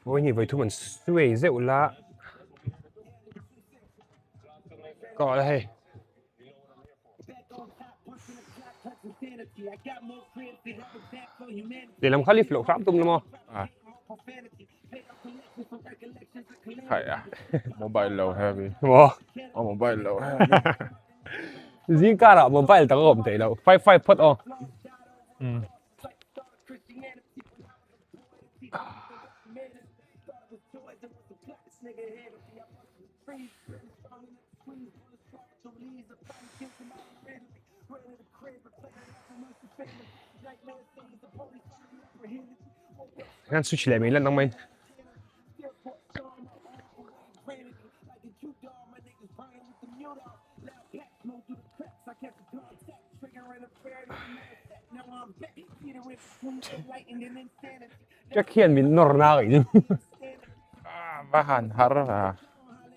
Với như vậy thôi mình suy dễ là có đây để làm khá lip lộ pháp tung luôn à phải à mobile low heavy wow mobile low heavy riêng cả là mobile tao không thể đâu five put on ngăn switch lại mấy lần đang mình chắc hiện mình nổi nào ấy bahan harap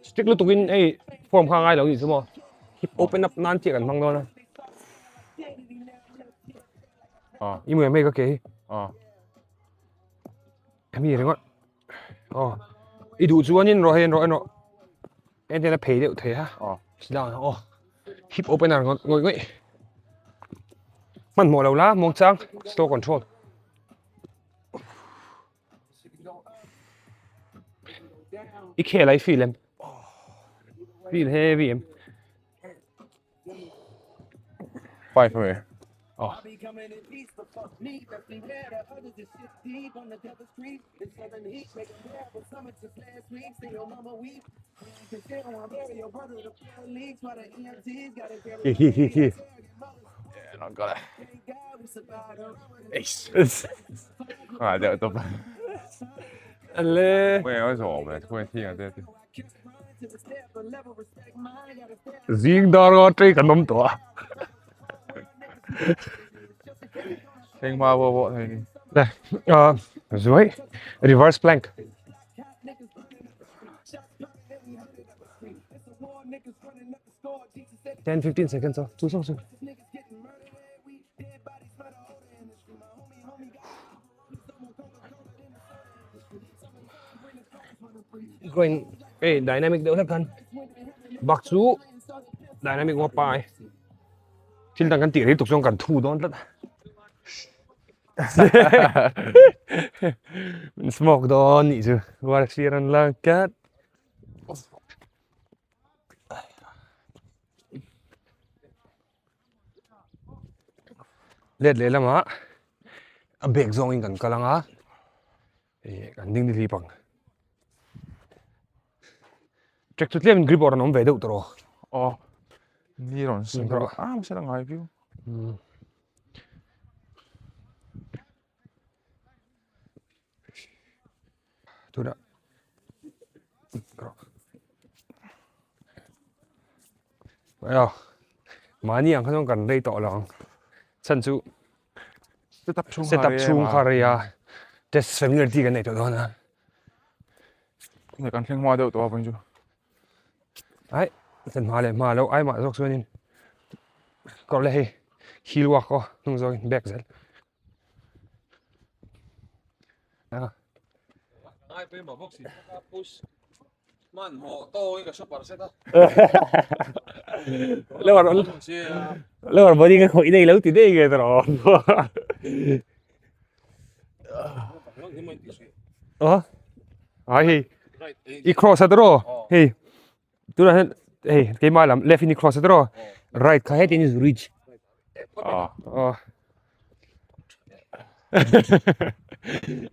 stick lúc tụi ấy form khang ai đâu gì chứ mà hip open up nan chỉ cần thằng đó nhưng mà mấy cái kia em gì đấy ngọn ít đủ chú anh rồi em thấy là phê đều thế ha nào hip open là ngồi ngồi mình mở đầu lá mong sang store control ít khi lại feel heavy em 5 phei nó có đấy đợi tập lê quên nói rồi mà quên thi rồi riêng đó có chơi cả năm tuổi thanh hoa vô bộ này đây dưới reverse plank 10-15 seconds chú xong rồi going dynamic đỡ thấp thân bạc chú dynamic qua bài xin tăng căn tỷ tiếp tục trong cần thu đó rất mình smoke đó nhỉ chứ qua được xuyên là cát liệt lệ lắm á bẹc zong in cần kalang á cần đinh đi bằng check chút lên grip orang về đâu rồi ni rồi xin rồi mà sẽ là ngay view thôi đã vậy à mà ni không cần đây tỏ lòng chân chú sẽ tập trung career test familiarity cái này tụi nó nè người cần thanh hoa đâu tụi bạn chú ấy dần mà lâu ai mà dọc xuôi nên có lẽ heel walk có không rồi back dẫn ai bên mà box push man họ to cái shopper set á lâu rồi đi cái khối này lâu tí đây cái rồi hi i cross at rồi hi tu là hey cái mai làm left in cross at rồi right cái head in is reach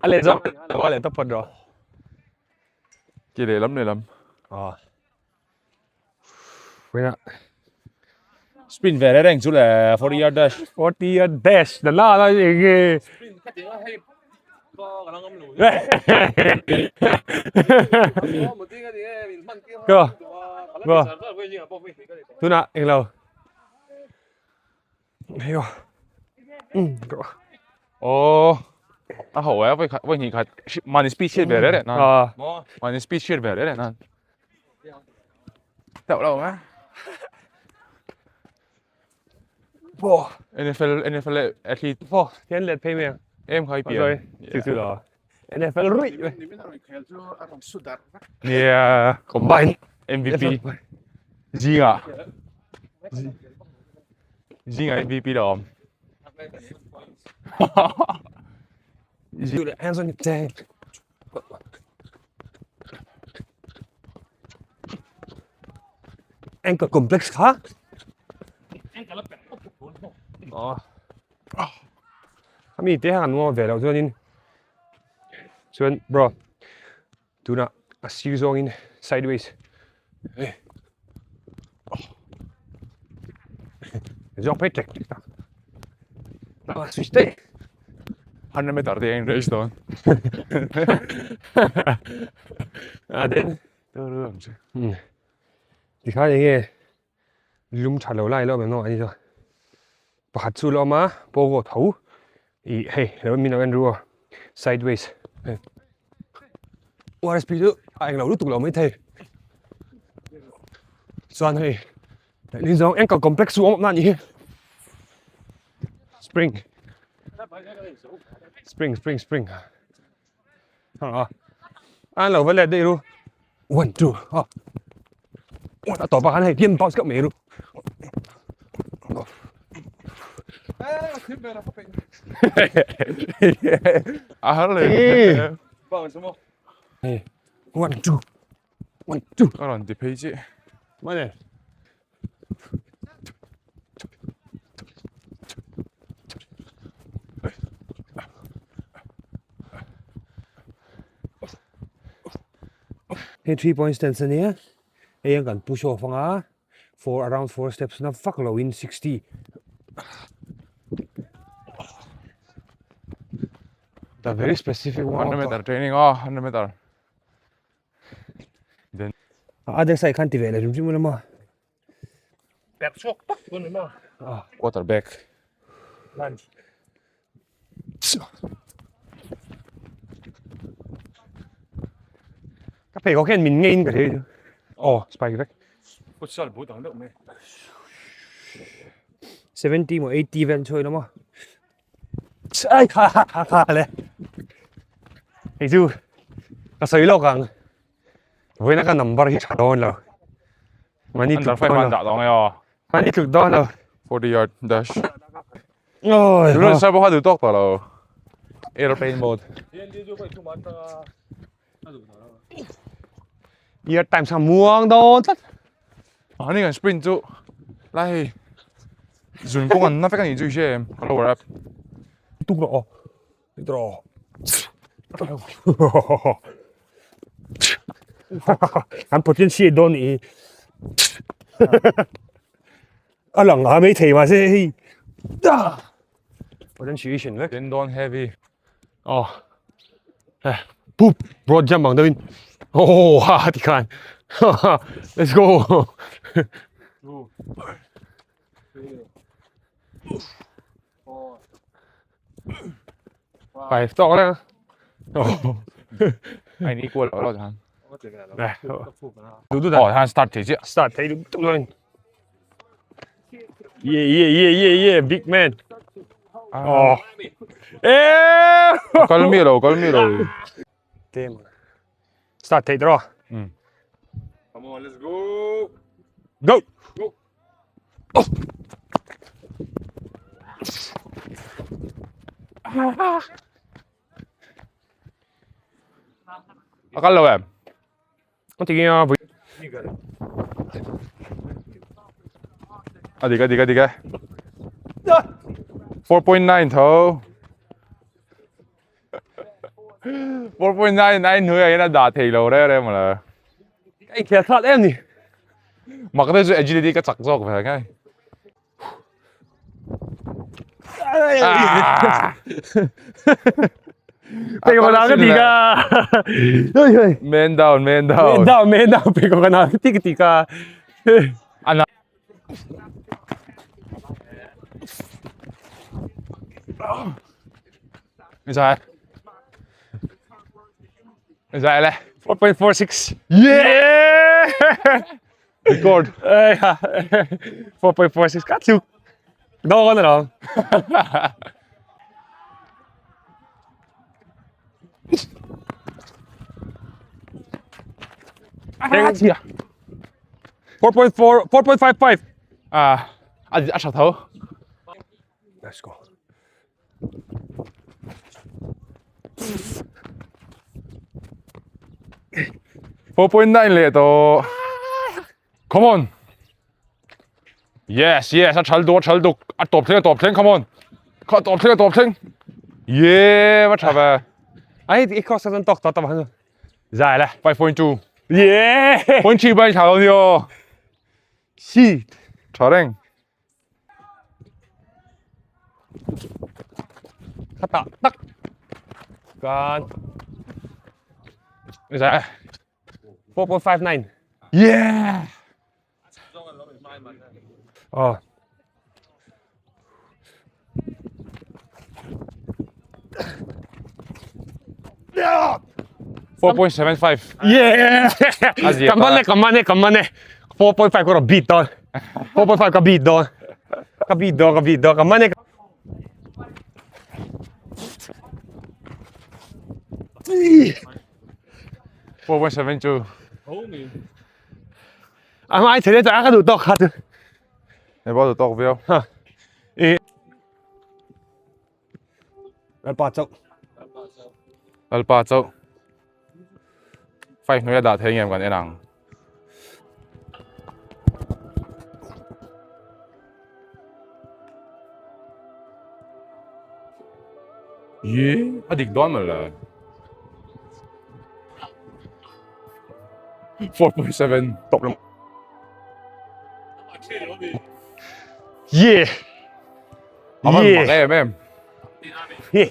ale zo ale tập phần rồi kia để lắm quên ạ sprint về đấy chú là 40 yard dash 40 yard dash đàn la gì ghê cơ tu nè anh lâu hiểu hổ ấy với nhìn cái màn speed shit về đấy nè màn speed shit về đấy nè đậu đâu á NFL athlete thiên liệt pay miệng em khai biển rồi từ từ đó NFL rụi vậy. Yeah, Combine. MVP. Gì à? Gì à MVP đó. Do the hands on your tank. Ankle complex hả? Kami te han mo về đâu cho nên bro do not assume zone in sideways. Jump it check. Switch day. 100 meter thì anh race đó. Đến. Được chứ. Thì khá là nghe lum chặt lâu lại lo mình nói đi rồi. Bắt su lo mà bố gỗ thấu. Ý hey, nếu mình nói rùa sideways. What speed đó anh lâu lúc tụi lo mới thấy. Xoan hey. Liên giống anh có complex xuống mà nhỉ. Spring. Spring. Anh lâu vẫn lẹ đây luôn. 1, 2,ต่อไปให้เพี้ยนบอสก็ไม่รู้เลย 1, 2 ก็หล่อนจะเพย์จี มาเลยให้ 3 point stance เนี่ยยังกัน push off อ่ะ around 4 steps นะ fuck low in 60 the very specific one 100 meter training 100 meter then other side kan tivele jum jum ma Bẹp sốc tắc luôn đấy mà. quarterback Lunch. các phê có khen mình nghe in cả thế chứ spike back Futsal bố tặng động này. 70 mà 80 ven chơi lắm mà ai khá lên hey chú cái sấy lo càng với nó cái number thì chả đón rồi mà đi under 500 đó nghe à mà đi thực đón rồi 40 yard dash ôi đúng là sao bao nhiêu tốc rồi airplane mode giờ time sao muang đâu tất này cái sprint chú lại dừng công anh nó phải cái gì chú xem hello rap tung rõ anh potential đón ý à lằng à mấy thầy mà sẽ potentiation vậy then don't heavy boop broad jump bằng đôi ha thì can let's go phải to đấy anh đi qua rồi hả này đúng rồi han start thế chứ start thấy đúng rồi yeah big man Calmiro tem start thấy rồi Come on, let's go. go akala em con thì với Adiga 4.9 thôi 4.99 thôi anh đã đạt thì lâu đấy mà là anh kia thoát em nhỉ mặc cái gì agility cái chặt gió phải ngay bây giờ nào cái gì cả man down bây giờ nào cái gì cả anh Inside này 4.46 yeah record 4.46 cắt chụp đo con rồi đó 4.4, 4.55. Sát thấu. Let's go. $4.9 to. Come on. Yes, yes. Top 10. Come on. Top 10. Yeah, what have Ai ít có sân tóc tao hơn. Dài là 5.2. Yeah. 0.7 bay chào nhiều. Shit. Chào đen. Khát tạ tắc. Còn. Dạ. 4.59. Yeah. Oh. Yeah. 4.75. Yeah. Come on. 4.5 ko beat doon. 4.5 ka beat doon. Come on. 4.72. Ai thế đấy ta đủ tóc hạt. Em bao giờ tóc video? Ha. Alpa chậu. Alpa chậu. Phải nói đã thấy em còn em nàng. Yeah, địch đoán mà là 4.7 Top lắm. Yeah. Yeah. Em. Yeah.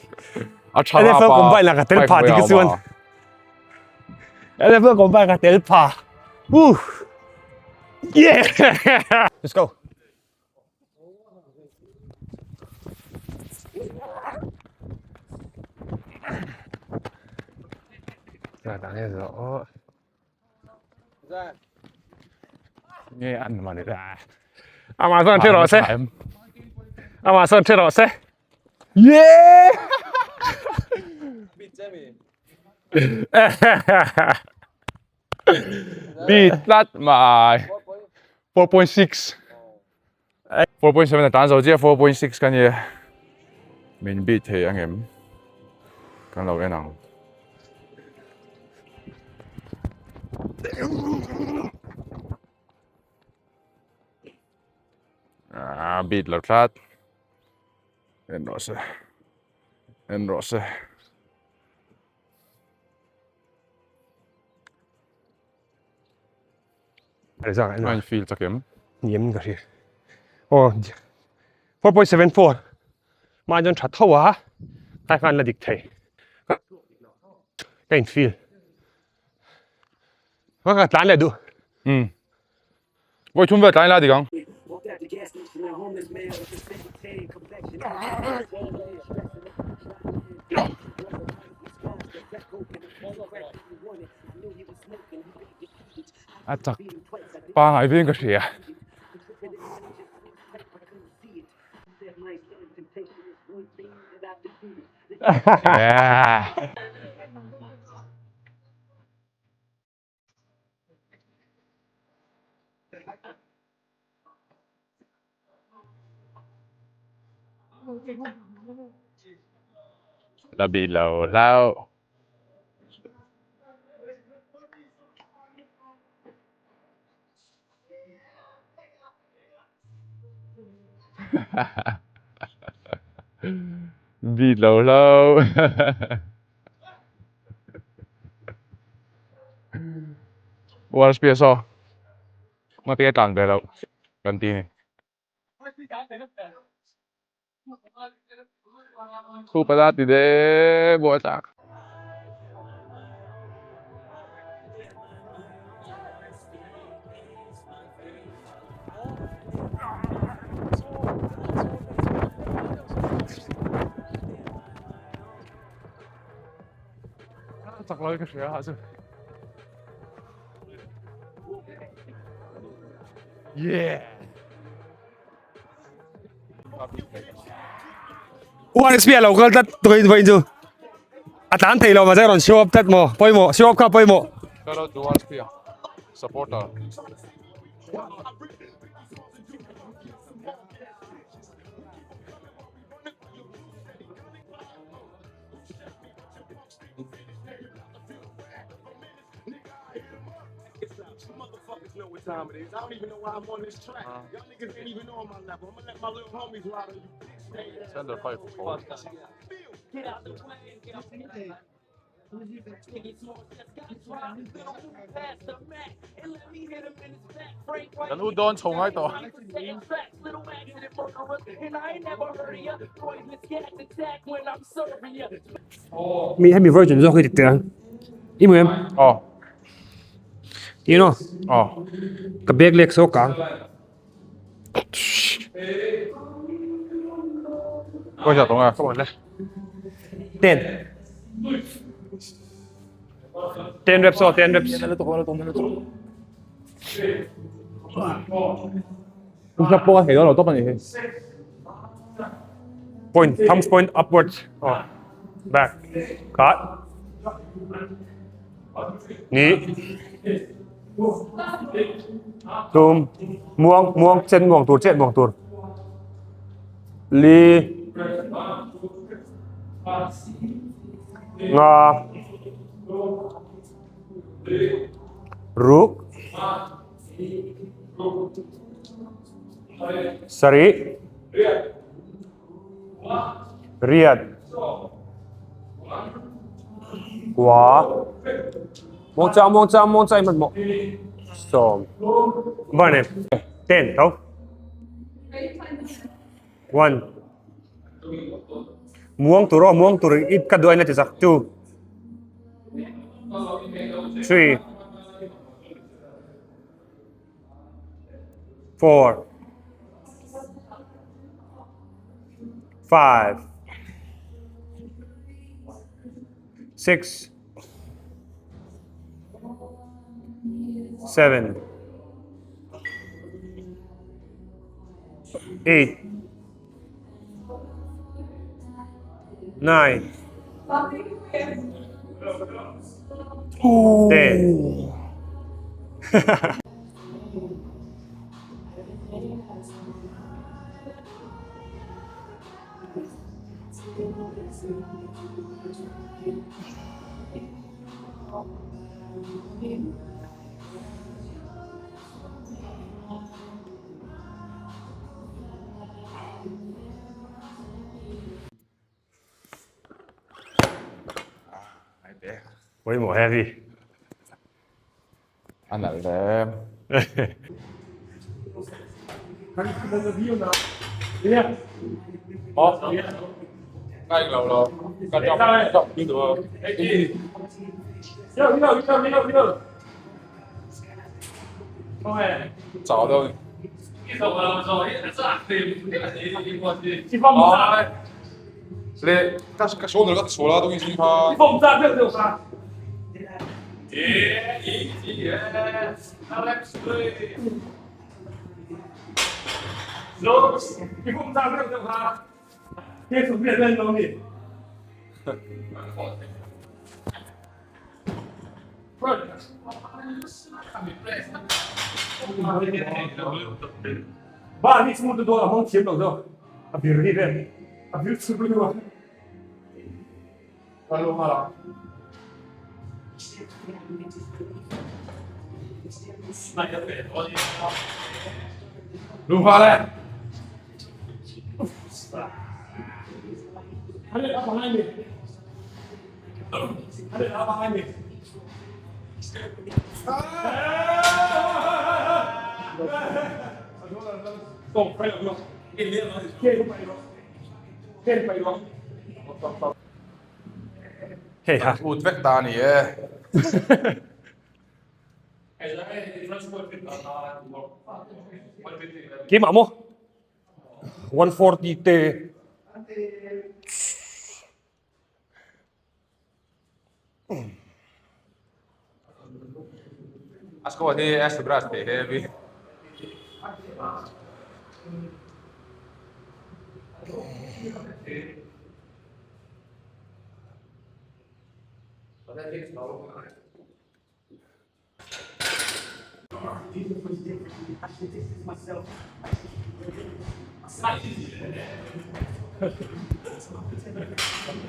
Anh em vừa combine là cả telpa thì cái xuân. Em vừa combine cả telpa. Yeah. Let's go. Rồi tặng hết rõ. Nghe ăn mà để ra. Amazon chơi rõ xe. Amazon chơi rõ xe. Yeah. Beat that my 4.6. 4.7 là tán dầu chia 4.6 cái gì. Mình beat thì anh em. Cái lâu cái nào. Beat là phát. En rose. Anh feel chắc em. Nhiễm cái gì. Oh, 4.74. Mà dân chặt thâu á. Cái con là địch thầy. Cái feel. Cái tán lại đủ. Voi chúng về tán lại đi không? Chắc ba ngày viên cái gì à? Yeah. Là bị lầu lao. Bị lầu lao. What is PSO? Mà tiếc tặng về đâu? Gần tí này. Thu bà thì để bố chắc. Chắc lấy cái gì hả chứ? Yeah. One spear lâu cơ tất tôi vậy chứ. À tán thầy lâu mà sẽ còn show up tất mò, quay mò, show up khắp quay mò. Pero do one spear. supporter. Motherfuckers know what time it is. I don't even know why I'm on this track. Y'all niggas ain't even on my level. I'm gonna let my little homies ride on you. Center 5 for 4. Get out the way. Get out the way. Kan u doon chong ngay to. Mi hay mi version do khơi tiệt im em Oh. you know Oh. cái bag leg so kang Coi chả tông à. come on let's 10 10 reps or 10 reps Kung sa po kasi lo to pa ni. point thumbs point upwards oh back cut knee zoom muang chân muang tur chết muang tur li nga ruk sari riat quá muang cha mất một so vâng em 10 đâu 1 muang tur ít cắt đuôi này thì sao 2 3 4 5 6 7 8 9 10 way more heavy. Anh lại để Anh lâu Cắt chọc như được.找到你。你các số nữa các số là tôi nghĩ ha. Ba ni semua tu dua mong chiếm được rồi. Abir đi về. Abir chụp được rồi. Kalau malah. Lupa đấy. Ada apa lagi? Ada apa lagi? Không, phải được. Cái liên nó kia không phải được. Kia phải được. Hei ha. Utvecklar ni. Kiếm amo. 140 T. Asko ni es beras deh heavy.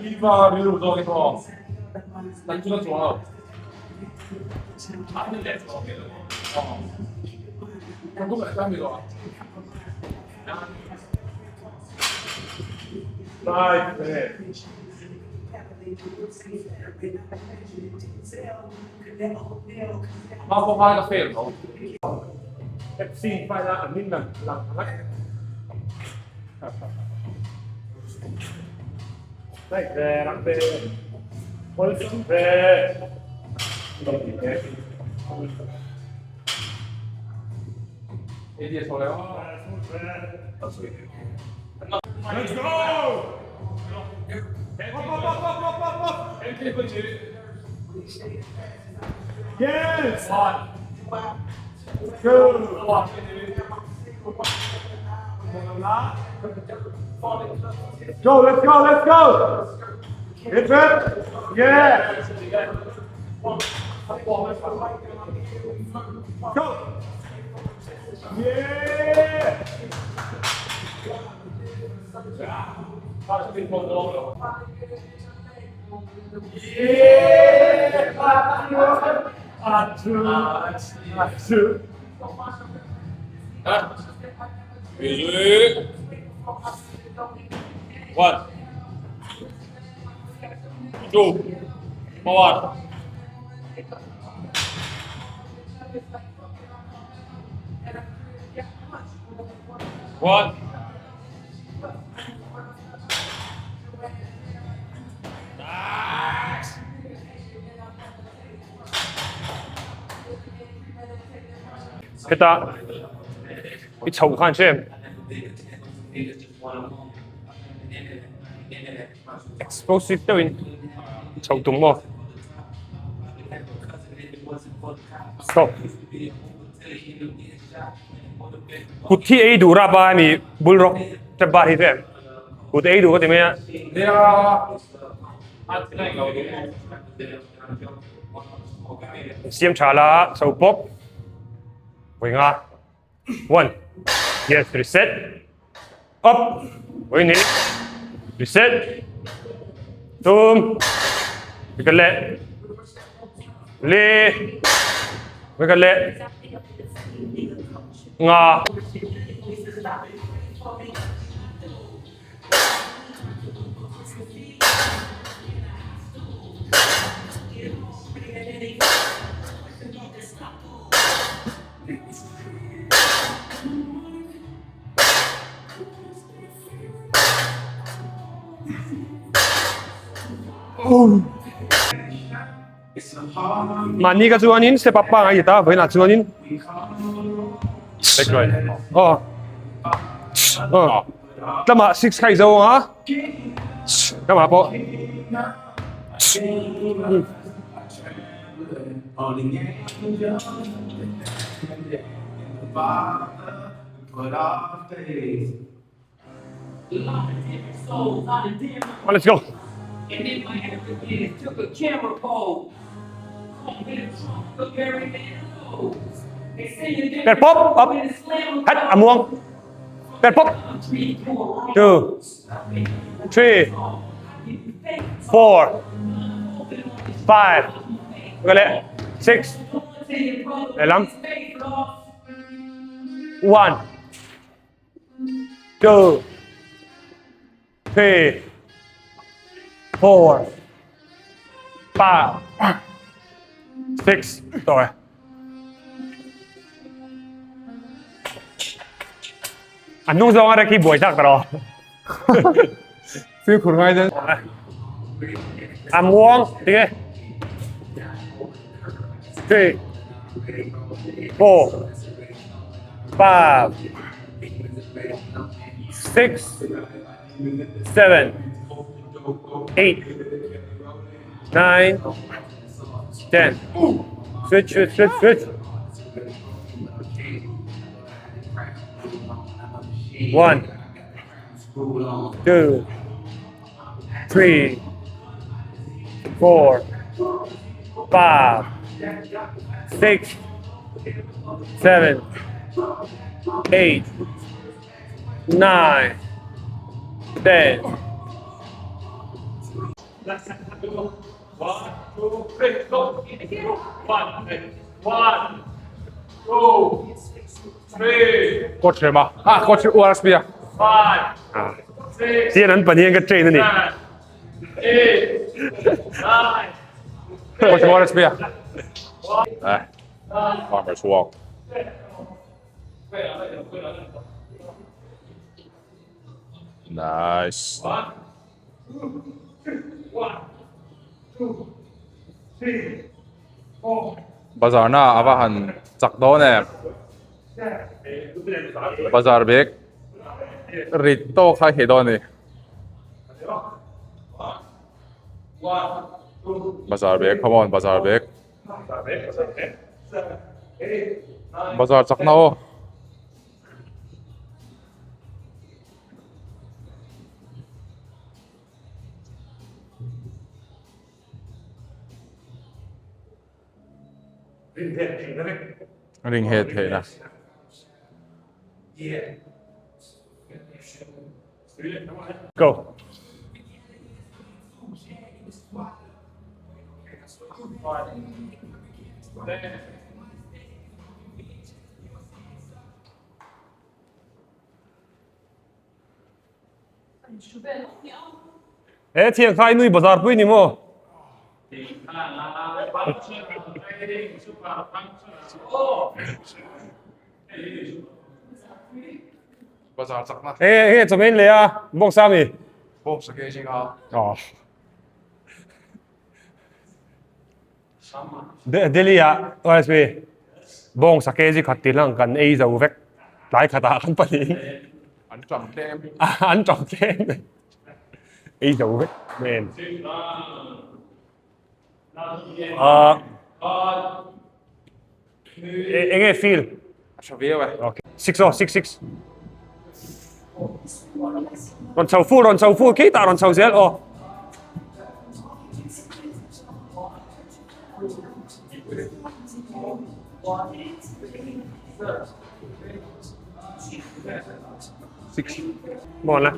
이봐 위로 저기서 난주가 좋아. 안 돼. 한국에 사람이 좋아. 나이스. Bao cà phê của cậu? FC phải ra ẩn minh lần làm thắng đấy về lắm về quân sự về cái gì số đó let's go yes two go let's go hit it yeah go yeah Easy. One. Two. Forward. One. Nice. 됐다. 이 저국한 쌤. Explosive daw yun. 저국동 mo. Stop. Kuti ay dura ba mi bulrock sa bari 쌤. Kuti ay dura timaya. 내가 아트라인 가고 Siem chala sa upok. Wait nga. One. Yes, reset. Up. Wait, nili. Reset. Tum. Wigale. Le. Wigale. Nga. Mani ka chuanin step up pa ngai ta voina chuanin Back right. Tama 6 khai zo ha Tama po Let's go. And then my African took a camera pole. Per pop up. Hat amuang. Per pop. 2 3 4 5 Gale 6 Elam 1 2 3 4 5 6 Rồi Anh nung dong ada ki buổi chắc rồi Feel cool right then. I'm warm, okay? 3 4 5 6 7 8 9 10 Switch 1 2 3 4 5 6 7, 8, 9, 10. 1, 2, 3, go. 1, 2, 3, 过去吗？啊，过去 OSB 啊， 5, 啊， 6, 这些人本应该追的你。 7, 8, 9, 过去 OSB 啊。来，Farmer's Walk。Nice。 Bazaar na avahan sakdo ne. Bazaar bek. Rito kha hedo ne. Bazaar bek, come on, bazaar bek. Bazaar sakna ho. Ring head he na. Go. Ê, thiệt khai nuôi bazaar pui ni mo. Bazaar sakna. Ê, cho mình lấy à, bông sao mi. Bom sa gazing ha. Ờ. Delhi à, OSB. Bông sa kê gì khát tiền lăng cần A dầu vek. Lại khát à không phải. An chom kem. Anh trọng kê. A dầu vek. Man. Nghe feel. Chavia we. Okay. 6. Ron chầu phu, kỹ ta ron chầu dễ oh. Six. Bon là.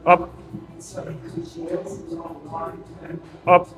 Up. Up.